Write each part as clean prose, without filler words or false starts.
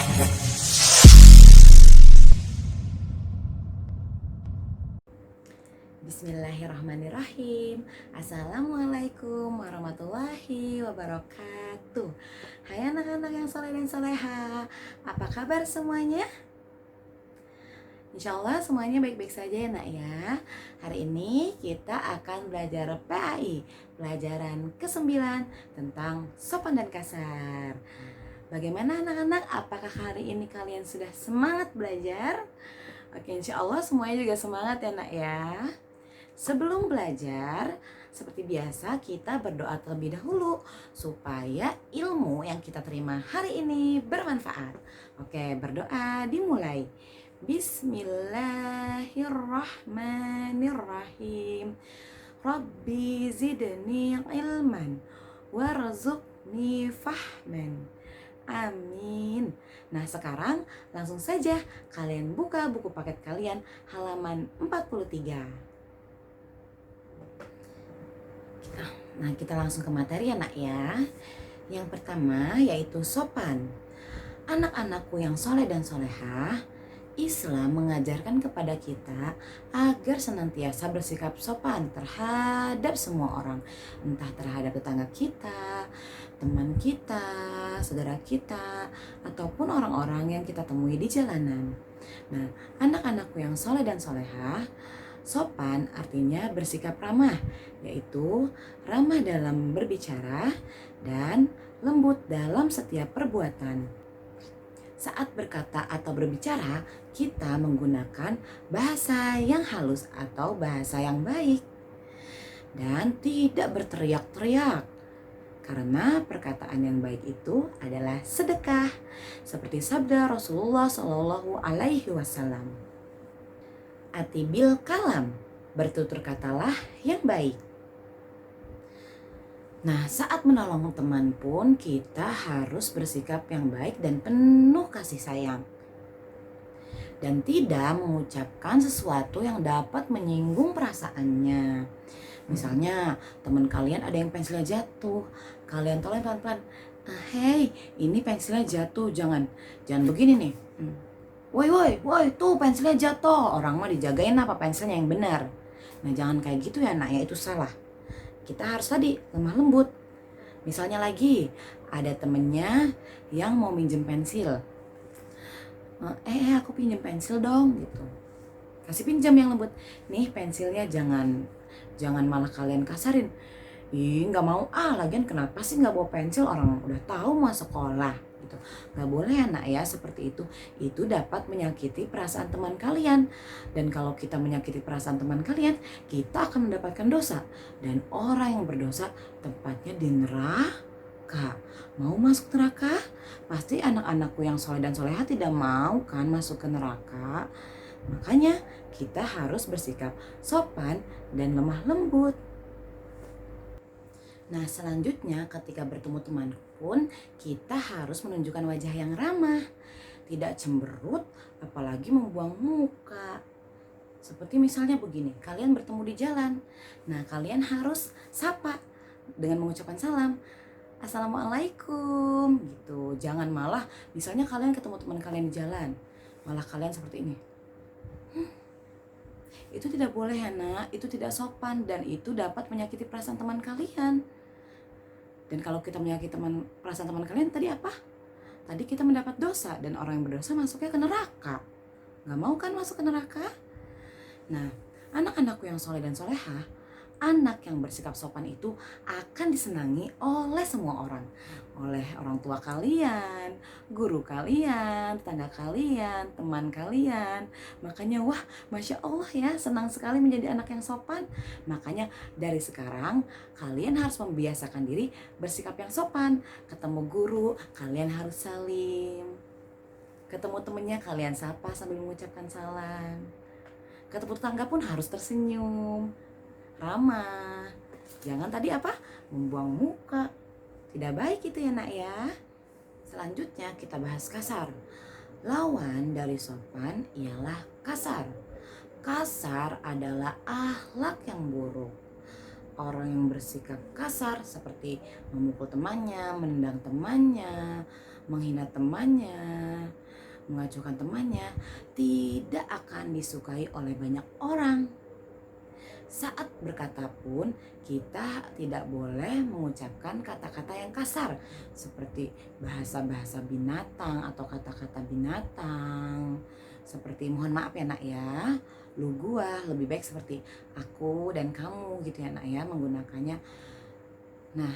Bismillahirrahmanirrahim. Assalamualaikum warahmatullahi wabarakatuh. Hai anak-anak yang soleh dan soleha, apa kabar semuanya? Insya Allah semuanya baik-baik saja ya nak ya. Hari ini kita akan belajar PAI, pelajaran ke-9 tentang sopan dan kasar. Bagaimana anak-anak? Apakah hari ini kalian sudah semangat belajar? Oke, insya Allah semuanya juga semangat ya nak ya. Sebelum belajar, seperti biasa kita berdoa terlebih dahulu supaya ilmu yang kita terima hari ini bermanfaat. Oke, berdoa dimulai. Bismillahirrahmanirrahim. Rabbi zidni ilman warzuqni fahman. Amin. Nah, sekarang langsung saja kalian buka buku paket kalian halaman 43. Nah, kita langsung ke materi ya nak ya. Yang pertama yaitu sopan. Anak-anakku yang soleh dan solehah, Islam mengajarkan kepada kita agar senantiasa bersikap sopan terhadap semua orang. Entah terhadap tetangga kita, teman kita, saudara kita, ataupun orang-orang yang kita temui di jalanan. Nah, anak-anakku yang soleh dan solehah, sopan artinya bersikap ramah, yaitu ramah dalam berbicara dan lembut dalam setiap perbuatan. Saat berkata atau berbicara, kita menggunakan bahasa yang halus atau bahasa yang baik. Dan tidak berteriak-teriak. Karena perkataan yang baik itu adalah sedekah. Seperti sabda Rasulullah SAW. Atibil kalam, bertutur katalah yang baik. Nah, saat menolong teman pun kita harus bersikap yang baik dan penuh kasih sayang. Dan tidak mengucapkan sesuatu yang dapat menyinggung perasaannya. Misalnya teman kalian ada yang pensilnya jatuh, kalian tolong pelan-pelan. Hei, ini pensilnya jatuh, jangan begini nih. Woi, tuh pensilnya jatuh. Orang mah dijagain apa pensilnya yang benar. Nah, jangan kayak gitu ya nak ya, itu salah. Kita harus tadi lemah lembut. Misalnya lagi ada temennya yang mau minjem pensil. Aku pinjem pensil dong gitu. Kasih pinjam yang lembut. Nih pensilnya, jangan malah kalian kasarin. Ih, nggak mau lagian kenapa sih nggak bawa pensil, orang udah tahu mau sekolah gitu. Nggak boleh ya nak ya seperti itu dapat menyakiti perasaan teman kalian. Dan kalau kita menyakiti perasaan teman kalian, kita akan mendapatkan dosa, dan orang yang berdosa tempatnya di neraka. Mau masuk neraka? Pasti anak-anakku yang soleh dan soleha tidak mau kan masuk ke neraka. Makanya kita harus bersikap sopan dan lemah lembut. Nah, selanjutnya ketika bertemu teman pun kita harus menunjukkan wajah yang ramah, tidak cemberut, apalagi membuang muka. Seperti misalnya begini, kalian bertemu di jalan. Nah, kalian harus sapa dengan mengucapkan salam. Assalamualaikum gitu. Jangan malah misalnya kalian ketemu teman kalian di jalan, malah kalian seperti ini. Itu tidak boleh ya nak, itu tidak sopan dan itu dapat menyakiti perasaan teman kalian. Dan kalau kita menyakiti perasaan teman kalian, tadi apa? Tadi kita mendapat dosa, dan orang yang berdosa masuknya ke neraka. Gak mau kan masuk ke neraka? Nah, anak-anakku yang soleh dan soleha, anak yang bersikap sopan itu akan disenangi oleh semua orang. Oleh orang tua kalian, guru kalian, tetangga kalian, teman kalian. Makanya wah, Masya Allah ya, senang sekali menjadi anak yang sopan. Makanya dari sekarang kalian harus membiasakan diri bersikap yang sopan. Ketemu guru, kalian harus salim. Ketemu temennya, kalian sapa sambil mengucapkan salam. Ketemu tetangga pun harus tersenyum, ramah. Jangan tadi apa? Membuang muka. Tidak baik itu ya nak ya. Selanjutnya kita bahas kasar. Lawan dari sopan ialah kasar. Kasar adalah akhlak yang buruk. Orang yang bersikap kasar seperti memukul temannya, menendang temannya, menghina temannya, mengacuhkan temannya tidak akan disukai oleh banyak orang. Saat berkata pun kita tidak boleh mengucapkan kata-kata yang kasar seperti bahasa-bahasa binatang atau kata-kata binatang. Seperti mohon maaf ya nak ya, lu gua, lebih baik seperti aku dan kamu gitu ya nak ya menggunakannya. Nah,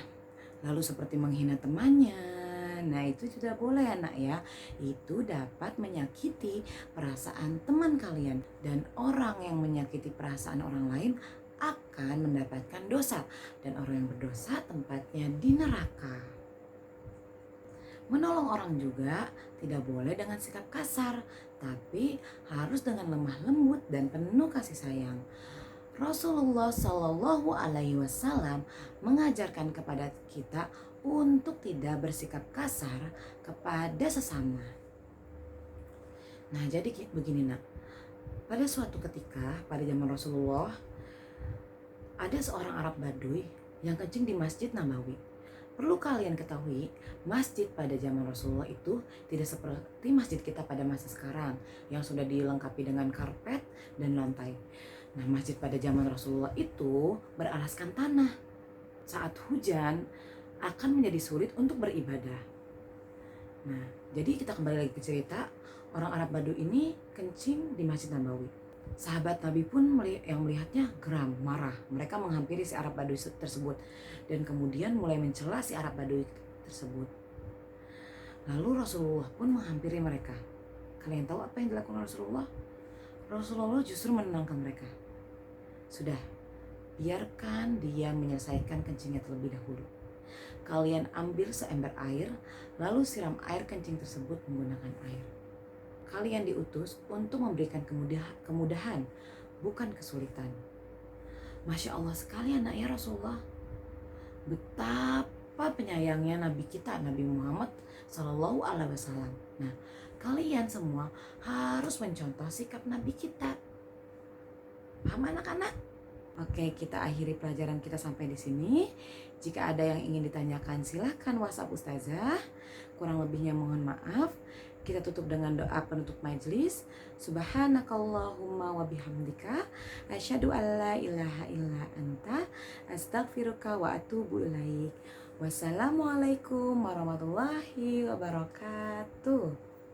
lalu seperti menghina temannya. Nah, itu tidak boleh ya nak ya. Itu dapat menyakiti perasaan teman kalian, dan orang yang menyakiti perasaan orang lain akan mendapatkan dosa, dan orang yang berdosa tempatnya di neraka. Menolong orang juga tidak boleh dengan sikap kasar, tapi harus dengan lemah lembut dan penuh kasih sayang. Rasulullah Shallallahu Alaihi Wasallam mengajarkan kepada kita untuk tidak bersikap kasar kepada sesama. Nah, jadi begini nak, pada suatu ketika pada zaman Rasulullah ada seorang Arab Baduy yang kencing di Masjid Nabawi. Perlu kalian ketahui, masjid pada zaman Rasulullah itu tidak seperti masjid kita pada masa sekarang yang sudah dilengkapi dengan karpet dan lantai. Nah, masjid pada zaman Rasulullah itu beralaskan tanah. Saat hujan akan menjadi sulit untuk beribadah. Nah, jadi kita kembali lagi ke cerita, orang Arab Baduy ini kencing di Masjid Nabawi. Sahabat Nabi pun yang melihatnya geram, marah. Mereka menghampiri si Arab Baduy tersebut dan kemudian mulai mencela si Arab Baduy tersebut. Lalu Rasulullah pun menghampiri mereka. Kalian tahu apa yang dilakukan Rasulullah? Rasulullah justru menenangkan mereka. Sudah, biarkan dia menyelesaikan kencingnya terlebih dahulu. Kalian ambil seember air, lalu siram air kencing tersebut menggunakan air. Kalian diutus untuk memberikan kemudahan, bukan kesulitan. Masya Allah sekali anak ya Rasulullah. Betapa penyayangnya Nabi kita, Nabi Muhammad Sallallahu Alaihi Wasallam. Nah, kalian semua harus mencontoh sikap Nabi kita. Paham anak-anak? Oke, kita akhiri pelajaran kita sampai di sini. Jika ada yang ingin ditanyakan silahkan WhatsApp Ustazah. Kurang lebihnya mohon maaf. Kita tutup dengan doa penutup majelis. Subhanakallahumma wa bihamdika asyhadu alla ilaha illa anta astaghfiruka wa atubu ilaik. Wassalamualaikum warahmatullahi wabarakatuh.